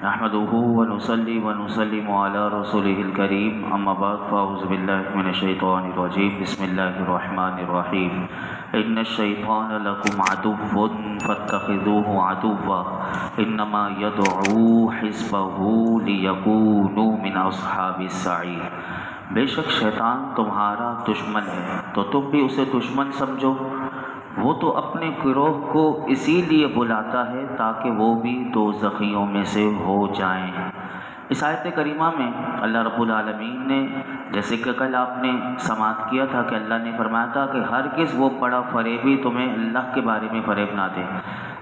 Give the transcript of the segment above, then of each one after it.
نحمده ونصلي ونسلم على رسوله الكريم اما بعد فاعوذ بالله من الشيطان الرجيم بسم الله الرحمن الرحيم ان الشيطان لكم عدو فاتخذوه عدوا انما يدعو حزبه ليكونوا من اصحاب السعير۔ بے شک شیطان تمہارا دشمن ہے تو تم بھی اسے دشمن سمجھو، وہ تو اپنے گروہ کو اسی لیے بلاتا ہے تاکہ وہ بھی دوزخیوں میں سے ہو جائیں۔ اس آیت کریمہ میں اللہ رب العالمین نے، جیسے کہ کل آپ نے سماعت کیا تھا کہ اللہ نے فرمایا تھا کہ ہرگز وہ بڑا فریبی تمہیں اللہ کے بارے میں فریب نہ دے۔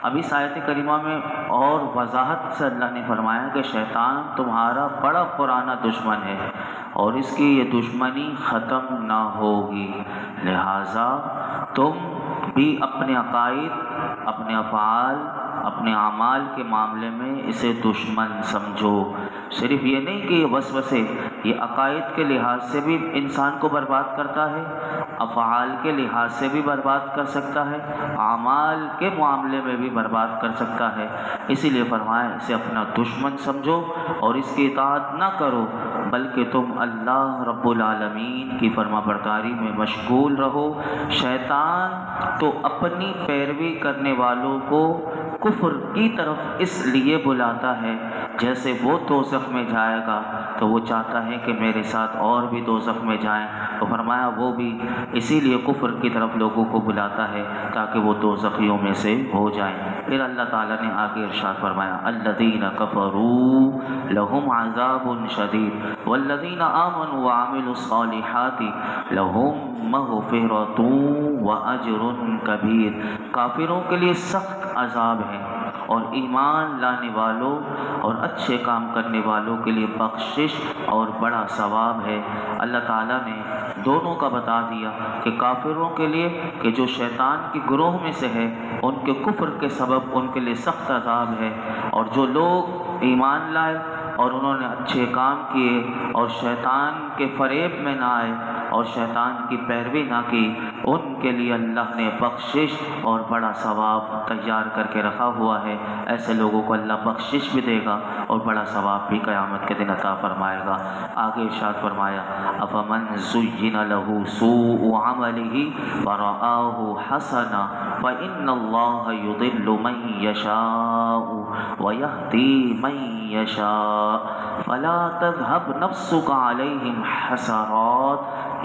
اب اس آیت کریمہ میں اور وضاحت سے اللہ نے فرمایا کہ شیطان تمہارا بڑا پرانا دشمن ہے اور اس کی یہ دشمنی ختم نہ ہوگی، لہٰذا تم بھی اپنے عقائد، اپنے افعال، اپنے اعمال کے معاملے میں اسے دشمن سمجھو۔ صرف یہ نہیں کہ یہ وسوسے یہ عقائد کے لحاظ سے بھی انسان کو برباد کرتا ہے، افعال کے لحاظ سے بھی برباد کر سکتا ہے، اعمال کے معاملے میں بھی برباد کر سکتا ہے، اسی لیے فرمایا اسے اپنا دشمن سمجھو اور اس کی اطاعت نہ کرو، بلکہ تم اللہ رب العالمین کی فرما برداری میں مشغول رہو۔ شیطان تو اپنی پیروی کرنے والوں کو کفر کی طرف اس لیے بلاتا ہے، جیسے وہ دوزخ میں جائے گا تو وہ چاہتا ہے کہ میرے ساتھ اور بھی دوزخ میں جائیں، تو فرمایا وہ بھی اسی لیے کفر کی طرف لوگوں کو بلاتا ہے تاکہ وہ دوزخیوں میں سے ہو جائیں۔ پھر اللہ تعالیٰ نے آگے ارشاد فرمایا الذین کفروا لہم عذاب شدید والذین آمنوا وعملوا الصالحات لہم مغفرۃ واجر کبیر۔ کافروں کے لیے سخت عذاب ہے اور ایمان لانے والوں اور اچھے کام کرنے والوں کے لیے بخشش اور بڑا ثواب ہے۔ اللہ تعالیٰ نے دونوں کا بتا دیا کہ کافروں کے لیے کہ جو شیطان کی گروہ میں سے ہے ان کے کفر کے سبب ان کے لیے سخت عذاب ہے، اور جو لوگ ایمان لائے اور انہوں نے اچھے کام کیے اور شیطان کے فریب میں نہ آئے اور شیطان کی پیروی نہ کی، ان کے لیے اللہ نے بخشش اور بڑا ثواب تیار کر کے رکھا ہوا ہے۔ ایسے لوگوں کو اللہ بخشش بھی دے گا اور بڑا ثواب بھی قیامت کے دن عطا فرمائے گا۔ آگے ارشاد فرمایا افمن زین لہ سوء عملہ فرآہ حسنا فإن اللہ یضل من یشاء ویہدی من یشاء فلا تذهب نفسك علیہم حسرات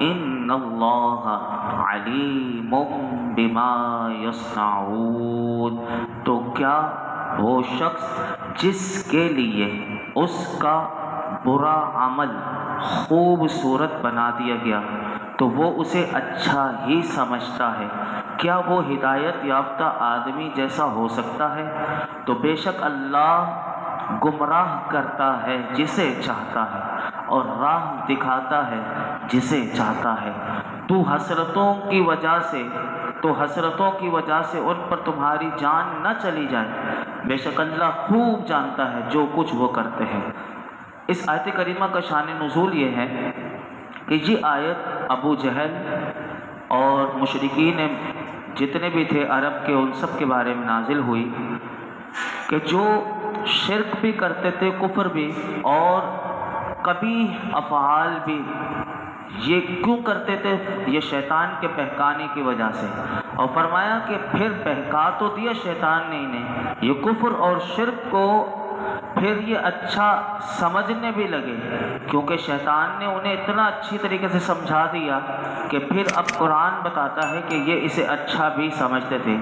ان اللہ علیم بما یصنعون۔ تو کیا وہ شخص جس کے لیے اس کا برا عمل خوبصورت بنا دیا گیا تو وہ اسے اچھا ہی سمجھتا ہے، کیا وہ ہدایت یافتہ آدمی جیسا ہو سکتا ہے؟ تو بے شک اللہ گمراہ کرتا ہے جسے چاہتا ہے اور راہ دکھاتا ہے جسے چاہتا ہے۔ تو حسرتوں کی وجہ سے ان پر تمہاری جان نہ چلی جائے، بے شک اللہ خوب جانتا ہے جو کچھ وہ کرتے ہیں۔ اس آیت کریمہ کا شان نزول یہ ہے کہ یہ آیت ابو جہل اور مشرکین جتنے بھی تھے عرب کے ان سب کے بارے میں نازل ہوئی کہ جو شرک بھی کرتے تھے، کفر بھی اور قبیح افعال بھی، یہ کیوں کرتے تھے؟ یہ شیطان کے بہکانے کی وجہ سے، اور فرمایا کہ پھر بہکا تو دیا شیطان نے انہیں، یہ کفر اور شرک کو پھر یہ اچھا سمجھنے بھی لگے، کیونکہ شیطان نے انہیں اتنا اچھی طریقے سے سمجھا دیا کہ پھر اب قرآن بتاتا ہے کہ یہ اسے اچھا بھی سمجھتے تھے۔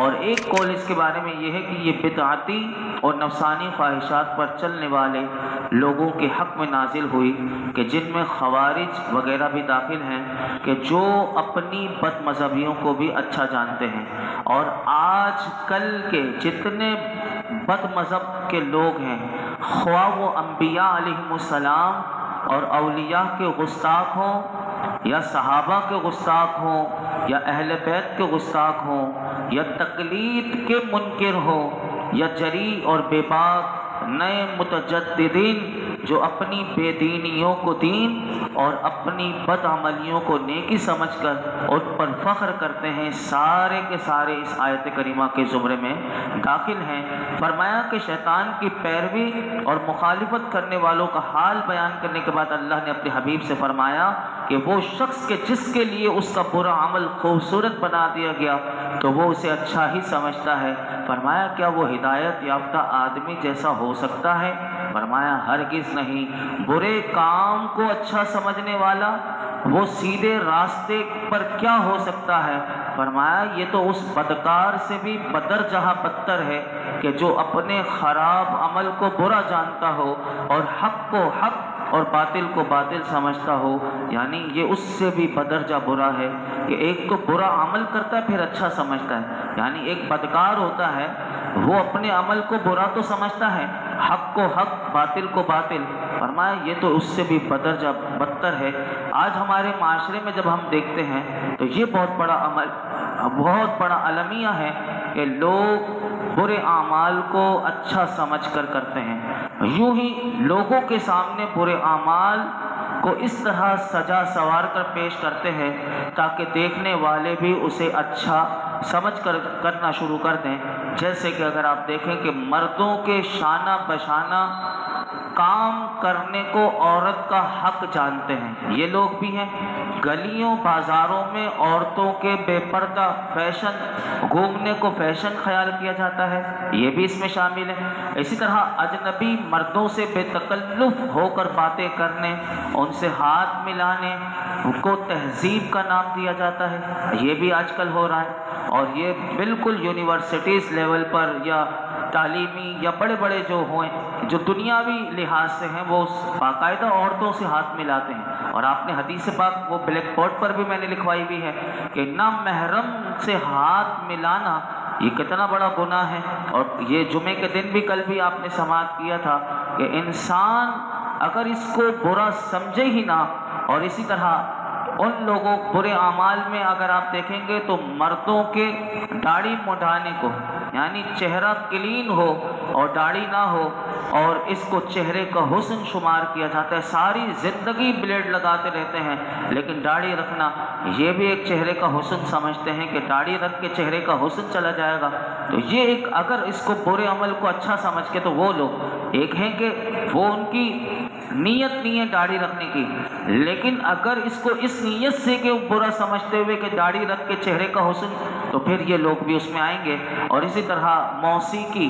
اور ایک قول اس کے بارے میں یہ ہے کہ یہ بدعتی اور نفسانی خواہشات پر چلنے والے لوگوں کے حق میں نازل ہوئی، کہ جن میں خوارج وغیرہ بھی داخل ہیں، کہ جو اپنی بد مذہبیوں کو بھی اچھا جانتے ہیں، اور آج کل کے جتنے بد مذہب کے لوگ ہیں، خواہ وہ انبیاء علیہم السلام اور اولیاء کے گستاخ ہوں یا صحابہ کے گستاخ ہوں یا اہل بیت کے گستاخ ہوں یا تقلید کے منکر ہوں یا جری اور بے باک نئے متجددین جو اپنی بے دینیوں کو دین اور اپنی بد عملیوں کو نیکی سمجھ کر ان پر فخر کرتے ہیں، سارے کے سارے اس آیت کریمہ کے زمرے میں داخل ہیں۔ فرمایا کہ شیطان کی پیروی اور مخالفت کرنے والوں کا حال بیان کرنے کے بعد اللہ نے اپنے حبیب سے فرمایا کہ وہ شخص کے جس کے لیے اس کا برا عمل خوبصورت بنا دیا گیا تو وہ اسے اچھا ہی سمجھتا ہے۔ فرمایا کیا وہ ہدایت یافتہ آدمی جیسا ہو سکتا ہے؟ فرمایا ہرگز نہیں۔ برے کام کو اچھا سمجھنے والا وہ سیدھے راستے پر کیا ہو سکتا ہے؟ فرمایا یہ تو اس بدکار سے بھی بدرجہ بدتر ہے کہ جو اپنے خراب عمل کو برا جانتا ہو اور حق کو حق اور باطل کو باطل سمجھتا ہو، یعنی یہ اس سے بھی بدرجہ برا ہے کہ ایک تو برا عمل کرتا ہے پھر اچھا سمجھتا ہے، یعنی ایک بدکار ہوتا ہے وہ اپنے عمل کو برا تو سمجھتا ہے، حق کو حق باطل کو باطل۔ فرمایا یہ تو اس سے بھی بدرجہ بدتر ہے۔ آج ہمارے معاشرے میں جب ہم دیکھتے ہیں تو یہ بہت بڑا المیہ ہے کہ لوگ برے اعمال کو اچھا سمجھ کر کرتے ہیں، یوں ہی لوگوں کے سامنے برے اعمال کو اس طرح سجا سنوار کر پیش کرتے ہیں تاکہ دیکھنے والے بھی اسے اچھا سمجھ کر کرنا شروع کر دیں۔ جیسے کہ اگر آپ دیکھیں کہ مردوں کے شانہ بشانہ کام کرنے کو عورت کا حق جانتے ہیں، یہ لوگ بھی ہیں۔ گلیوں بازاروں میں عورتوں کے بے پردہ فیشن گھومنے کو فیشن خیال کیا جاتا ہے، یہ بھی اس میں شامل ہے۔ اسی طرح اجنبی مردوں سے بے تکلف ہو کر باتیں کرنے، ان سے ہاتھ ملانے کو تہذیب کا نام دیا جاتا ہے، یہ بھی آج کل ہو رہا ہے۔ اور یہ بالکل یونیورسٹیز لیول پر یا تعلیمی یا بڑے بڑے جو ہوئے جو دنیاوی لحاظ سے ہیں وہ باقاعدہ عورتوں سے ہاتھ ملاتے ہیں۔ اور آپ نے حدیث پاک وہ بلیک بورڈ پر بھی میں نے لکھوائی ہوئی ہے کہ نامحرم سے ہاتھ ملانا یہ کتنا بڑا گناہ ہے۔ اور یہ جمعے کے دن بھی کل بھی آپ نے سماعت کیا تھا کہ انسان اگر اس کو برا سمجھے ہی نہ، اور اسی طرح ان لوگوں برے اعمال میں اگر آپ دیکھیں گے تو مردوں کے داڑھی مڈانے کو، یعنی چہرہ کلین ہو اور داڑھی نہ ہو، اور اس کو چہرے کا حسن شمار کیا جاتا ہے، ساری زندگی بلیڈ لگاتے رہتے ہیں لیکن داڑھی رکھنا یہ بھی ایک چہرے کا حسن سمجھتے ہیں کہ داڑھی رکھ کے چہرے کا حسن چلا جائے گا۔ تو یہ ایک اگر اس کو برے عمل کو اچھا سمجھ کے، تو وہ لوگ ایک ہیں کہ وہ ان کی نیت نہیں ہے داڑھی رکھنے کی، لیکن اگر اس کو اس نیت سے کہ برا سمجھتے ہوئے کہ داڑھی رکھ کے چہرے کا حسن، تو پھر یہ لوگ بھی اس میں آئیں گے۔ اور اسی طرح موسیقی،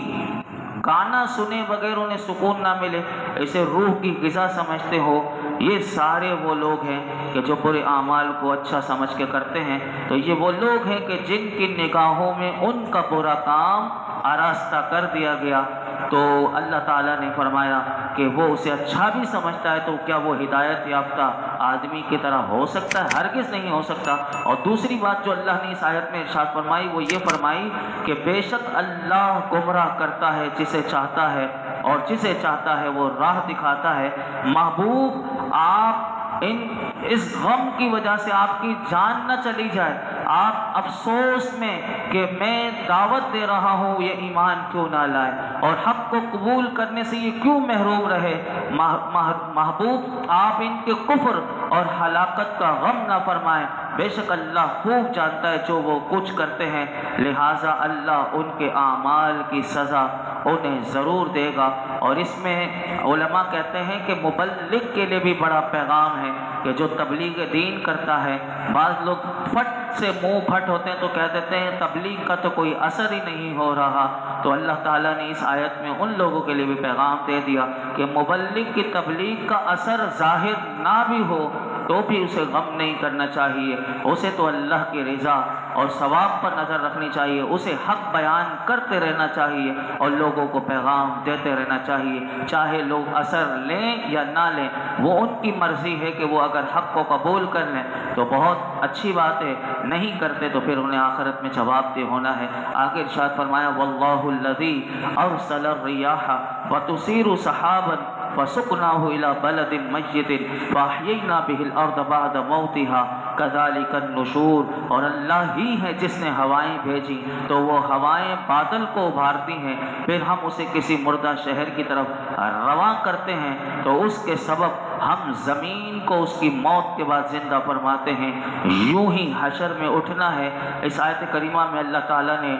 گانا سنے بغیر انہیں سکون نہ ملے، اسے روح کی غذا سمجھتے ہو، یہ سارے وہ لوگ ہیں کہ جو برے اعمال کو اچھا سمجھ کے کرتے ہیں۔ تو یہ وہ لوگ ہیں کہ جن کی نگاہوں میں ان کا برا کام آراستہ کر دیا گیا، تو اللہ تعالیٰ نے فرمایا کہ وہ اسے اچھا بھی سمجھتا ہے، تو کیا وہ ہدایت یافتہ آدمی کی طرح ہو سکتا ہے؟ ہرگز نہیں ہو سکتا۔ اور دوسری بات جو اللہ نے اس آیت میں ارشاد فرمائی وہ یہ فرمائی کہ بے شک اللہ گمراہ کرتا ہے جسے چاہتا ہے اور جسے چاہتا ہے وہ راہ دکھاتا ہے۔ محبوب آپ اس غم کی وجہ سے آپ کی جان نہ چلی جائے، آپ افسوس میں کہ میں دعوت دے رہا ہوں یہ ایمان کیوں نہ لائے اور حق کو قبول کرنے سے یہ کیوں محروم رہے، محبوب آپ ان کے کفر اور ہلاکت کا غم نہ فرمائیں، بے شک اللہ خوب جانتا ہے جو وہ کچھ کرتے ہیں، لہٰذا اللہ ان کے اعمال کی سزا انہیں ضرور دے گا۔ اور اس میں علماء کہتے ہیں کہ مبلغ کے لیے بھی بڑا پیغام ہے کہ جو تبلیغ دین کرتا ہے، بعض لوگ پھٹ سے منہ پھٹ ہوتے ہیں تو کہہ دیتے ہیں تبلیغ کا تو کوئی اثر ہی نہیں ہو رہا، تو اللہ تعالیٰ نے اس آیت میں ان لوگوں کے لیے بھی پیغام دے دیا کہ مبلغ کی تبلیغ کا اثر ظاہر نہ بھی ہو تو بھی اسے غم نہیں کرنا چاہیے، اسے تو اللہ کی رضا اور ثواب پر نظر رکھنی چاہیے، اسے حق بیان کرتے رہنا چاہیے اور لوگوں کو پیغام دیتے رہنا چاہیے، چاہے لوگ اثر لیں یا نہ لیں، وہ ان کی مرضی ہے کہ وہ اگر حق کو قبول کر لیں تو بہت اچھی بات ہے، نہیں کرتے تو پھر انہیں آخرت میں جواب دہ ہونا ہے۔ آگے ارشاد فرمایا واللہ الذی ارسل الریاح فتثیر سحابا فسقناه الى بلد میت فاحیینا به الارض بعد موتها کذالک النشور، اور اللہ ہی ہے جس نے ہوائیں بھیجی تو وہ ہوائیں بادل کو ابھارتی ہیں، پھر ہم اسے کسی مردہ شہر کی طرف رواں کرتے ہیں تو اس کے سبب ہم زمین کو اس کی موت کے بعد زندہ فرماتے ہیں۔ یوں ہی حشر میں اٹھنا ہے۔ اس آیت کریمہ میں اللہ تعالیٰ نے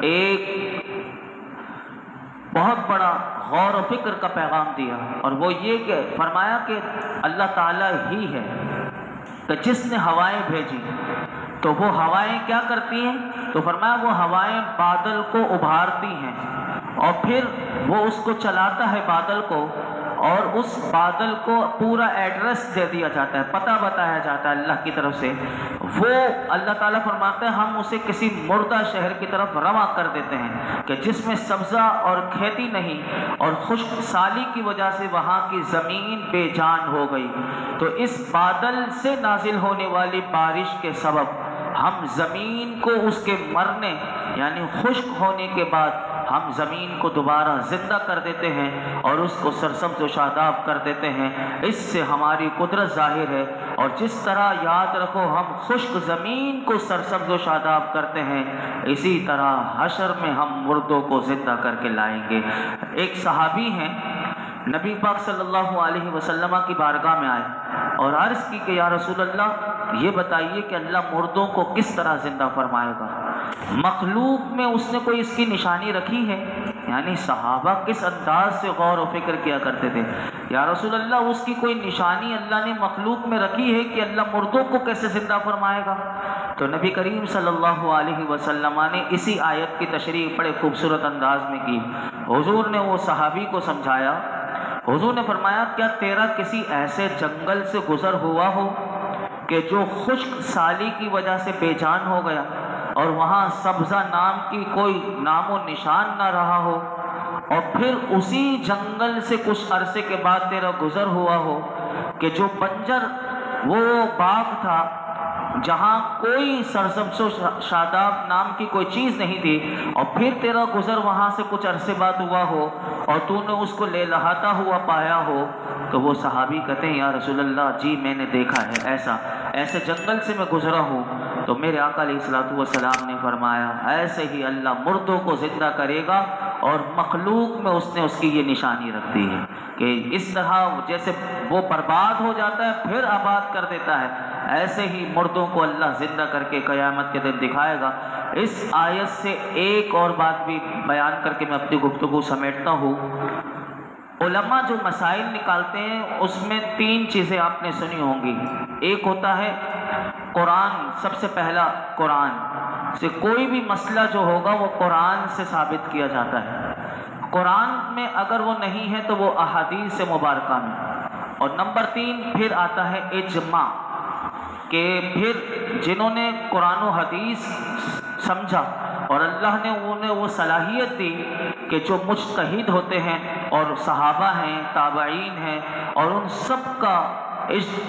ایک بہت بڑا غور و فکر کا پیغام دیا، اور وہ یہ کہ فرمایا کہ اللہ تعالیٰ ہی ہے کہ جس نے ہوائیں بھیجی تو وہ ہوائیں کیا کرتی ہیں، تو فرمایا وہ ہوائیں بادل کو ابھارتی ہیں اور پھر وہ اس کو چلاتا ہے بادل کو، اور اس بادل کو پورا ایڈریس دے دیا جاتا ہے، پتہ بتایا جاتا ہے اللہ کی طرف سے۔ وہ اللہ تعالیٰ فرماتے ہیں ہم اسے کسی مردہ شہر کی طرف رواں کر دیتے ہیں کہ جس میں سبزہ اور کھیتی نہیں، اور خشک سالی کی وجہ سے وہاں کی زمین بے جان ہو گئی۔ تو اس بادل سے نازل ہونے والی بارش کے سبب ہم زمین کو اس کے مرنے یعنی خشک ہونے کے بعد ہم زمین کو دوبارہ زندہ کر دیتے ہیں اور اس کو سرسبز و شاداب کر دیتے ہیں۔ اس سے ہماری قدرت ظاہر ہے، اور جس طرح یاد رکھو ہم خشک زمین کو سرسبز و شاداب کرتے ہیں، اسی طرح حشر میں ہم مردوں کو زندہ کر کے لائیں گے۔ ایک صحابی ہیں، نبی پاک صلی اللہ علیہ وسلم کی بارگاہ میں آئے اور عرض کی کہ یا رسول اللہ یہ بتائیے کہ اللہ مردوں کو کس طرح زندہ فرمائے گا؟ مخلوق میں اس نے کوئی اس کی نشانی رکھی ہے؟ یعنی صحابہ کس انداز سے غور و فکر کیا کرتے تھے، یا رسول اللہ اس کی کوئی نشانی اللہ نے مخلوق میں رکھی ہے کہ اللہ مردوں کو کیسے زندہ فرمائے گا؟ تو نبی کریم صلی اللہ علیہ وسلم نے اسی آیت کی تشریح بڑے خوبصورت انداز میں کی۔ حضور نے وہ صحابی کو سمجھایا، حضور نے فرمایا کیا تیرا کسی ایسے جنگل سے گزر ہوا ہو کہ جو خشک سالی کی وجہ سے بے جان ہو گیا اور وہاں سبزہ نام کی کوئی نام و نشان نہ رہا ہو، اور پھر اسی جنگل سے کچھ عرصے کے بعد تیرا گزر ہوا ہو کہ جو بنجر وہ باغ تھا جہاں کوئی سرسبز و شاداب نام کی کوئی چیز نہیں تھی، اور پھر تیرا گزر وہاں سے کچھ عرصے بعد ہوا ہو اور تو نے اس کو لے لہاتا ہوا پایا ہو، تو وہ صحابی کہتے ہیں یا رسول اللہ جی میں نے دیکھا ہے، ایسے جنگل سے میں گزرا ہوں۔ تو میرے آقا علیہ الصلوۃ والسلام نے فرمایا ایسے ہی اللہ مردوں کو زندہ کرے گا، اور مخلوق میں اس نے اس کی یہ نشانی رکھ دی ہے کہ اس طرح جیسے وہ برباد ہو جاتا ہے پھر آباد کر دیتا ہے، ایسے ہی مردوں کو اللہ زندہ کر کے قیامت کے دن دکھائے گا۔ اس آیت سے ایک اور بات بھی بیان کر کے میں اپنی گفتگو سمیٹتا ہوں۔ علماء جو مسائل نکالتے ہیں اس میں 3 چیزیں آپ نے سنی ہوں گی۔ ایک ہوتا ہے قرآن، سب سے پہلا قرآن سے کوئی بھی مسئلہ جو ہوگا وہ قرآن سے ثابت کیا جاتا ہے، قرآن میں اگر وہ نہیں ہے تو وہ احادیث مبارکہ میں۔ اور نمبر 3 پھر آتا ہے اجماع، کہ پھر جنہوں نے قرآن و حدیث سمجھا اور اللہ نے انہیں وہ صلاحیت دی کہ جو مجتہد ہوتے ہیں اور صحابہ ہیں، تابعین ہیں، اور ان سب کا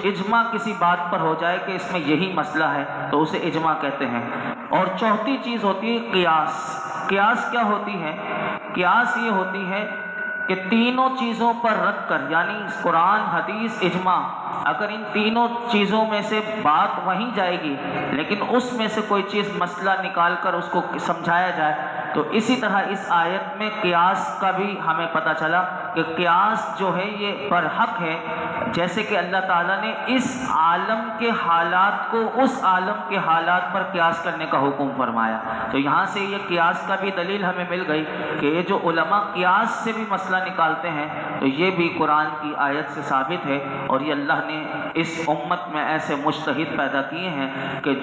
اجماع کسی بات پر ہو جائے کہ اس میں یہی مسئلہ ہے تو اسے اجماع کہتے ہیں۔ اور چوتھی چیز ہوتی ہے قیاس۔ قیاس کیا ہوتی ہے؟ قیاس یہ ہوتی ہے کہ تینوں چیزوں پر رکھ کر، یعنی قرآن، حدیث، اجماع، اگر ان تینوں چیزوں میں سے بات وہیں جائے گی لیکن اس میں سے کوئی چیز مسئلہ نکال کر اس کو سمجھایا جائے، تو اسی طرح اس آیت میں قیاس کا بھی ہمیں پتہ چلا کہ قیاس جو ہے یہ برحق ہے، جیسے کہ اللہ تعالیٰ نے اس عالم کے حالات کو اس عالم کے حالات پر قیاس کرنے کا حکم فرمایا۔ تو یہاں سے یہ قیاس کا بھی دلیل ہمیں مل گئی کہ یہ جو علماء قیاس سے بھی مسئلہ نکالتے ہیں تو یہ بھی قرآن کی آیت سے ثابت ہے، اور یہ اللہ نے اس امت میں ایسے مجتہد پیدا کیے ہیں کہ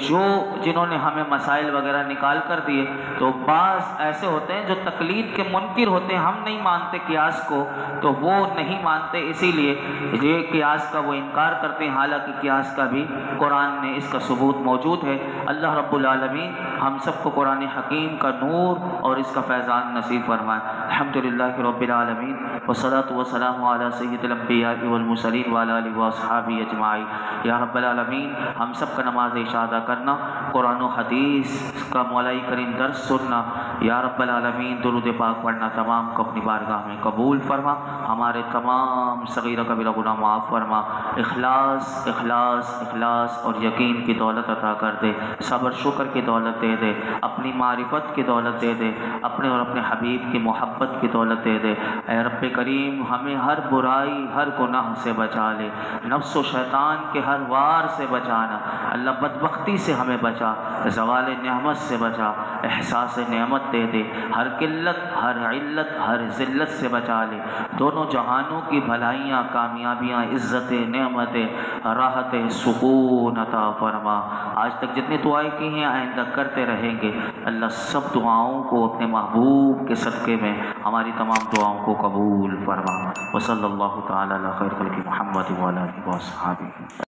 جنہوں نے ہمیں مسائل وغیرہ نکال کر دیے۔ تو بعض ایسے ہوتے ہیں جو تقلید کے منکر ہوتے ہیں، ہم نہیں مانتے قیاس کو، تو وہ نہیں مانتے، اسی لیے یہ قیاس کا وہ انکار کرتے ہیں، حالانکہ قیاس کا بھی قرآن میں اس کا ثبوت موجود ہے۔ اللہ رب العالمین ہم سب کو قرآن حکیم کا نور اور اس کا فیضان نصیب فرمائے۔ الحمدللہ رب العالمین والصلاة والسلام علی سید الانبیاء والمرسلین وعلی آلہ واصحابہ اجمعین۔ یا رب العالمین ہم سب کا نماز عشاء ادا کرنا قرآن و حدیث کا مولائی کریم درس سننا، یا رب العالمین درود پاک پڑھنا تمام کو اپنی بارگاہ میں قبول فرما، ہمارے تمام صغیرہ کبیرہ گناہ معاف فرما، اخلاص اخلاص اخلاص اور یقین کی دولت عطا کر دے، صبر شکر کی دولت دے دے، اپنی معرفت کی دولت دے دے، اپنے اور اپنے حبیب کی محبت کی دولت دے دے۔ اے رب کریم ہمیں ہر برائی ہر گناہ سے بچا لے، نفس و شیطان کے ہر وار سے بچانا، اللہ بدبختی سے ہمیں بچا، زوال نعمت سے بچا، احساس نعمت دے دے، ہر قلت ہر علت ہر ذلت سے بچا لے، دونوں جہانوں کی بھلائیاں کامیابیاں عزت نعمت راحت سکون عطا فرما۔ آج تک جتنی دعائیں کی ہیں آئندہ کرتے رہیں گے، اللہ سب دعاؤں کو اپنے محبوب کے صدقے میں ہماری تمام دعاؤں کو قبول فرما۔ وصلی اللہ تعالی علی خیر خلق محمد وعلی آلہ وصحبہ۔